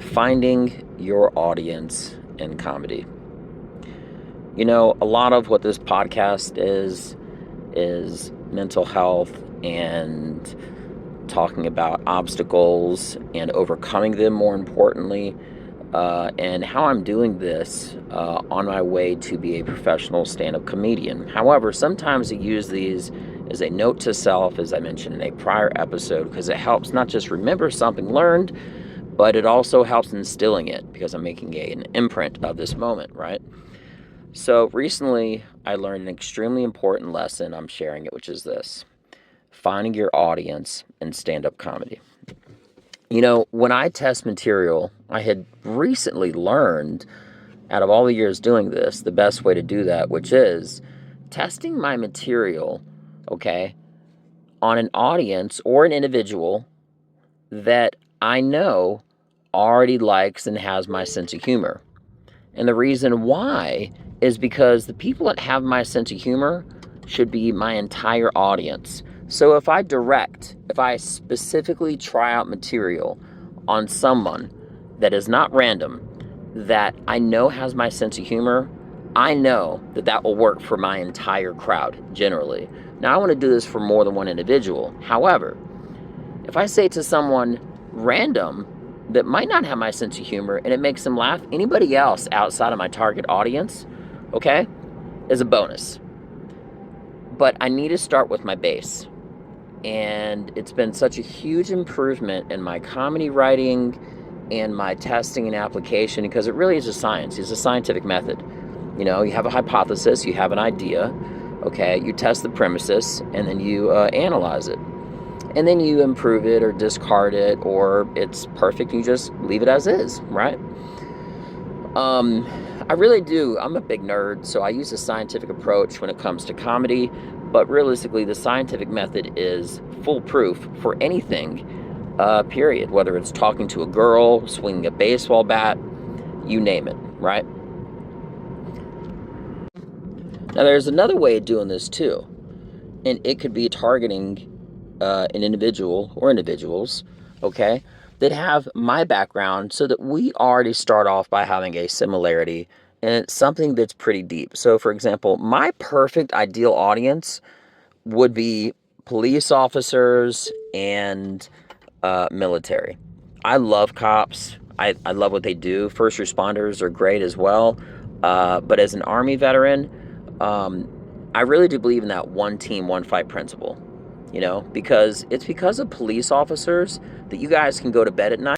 Finding your audience in comedy. You know, a lot of what this podcast is mental health and talking about obstacles and overcoming them, more importantly, and how I'm doing this on my way to be a professional stand-up comedian. However, sometimes I use these as a note to self, as I mentioned in a prior episode, because it helps not just remember something learned, but it also helps instilling it because I'm making an imprint of this moment, right? So recently, I learned an extremely important lesson. I'm sharing it, which is this: finding your audience in stand-up comedy. You know, when I test material, I had recently learned, out of all the years doing this, the best way to do that, which is testing my material, okay, on an audience or an individual that I know already likes and has my sense of humor. And the reason why is because the people that have my sense of humor should be my entire audience. So if I specifically try out material on someone that is not random, that I know has my sense of humor, I know that that will work for my entire crowd generally. Now, I want to do this for more than one individual. However, if I say to someone random that might not have my sense of humor and it makes them laugh, anybody else outside of my target audience, okay, is a bonus. But I need to start with my base. And it's been such a huge improvement in my comedy writing and my testing and application, because it really is a science. It's a scientific method. You know, you have a hypothesis, you have an idea, okay, you test the premises, and then you analyze it. And then you improve it or discard it, or it's perfect, you just leave it as is, right? I really do. I'm a big nerd, so I use a scientific approach when it comes to comedy, but realistically, the scientific method is foolproof for anything, period. Whether it's talking to a girl, swinging a baseball bat, you name it, right? Now, there's another way of doing this too, and it could be targeting an individual or individuals, okay, that have my background, so that we already start off by having a similarity and it's something that's pretty deep. So, for example, my perfect ideal audience would be police officers and military. I love cops. I love what they do. First responders are great as well. But as an Army veteran, I really do believe in that one team, one fight principle. You know, because it's because of police officers that you guys can go to bed at night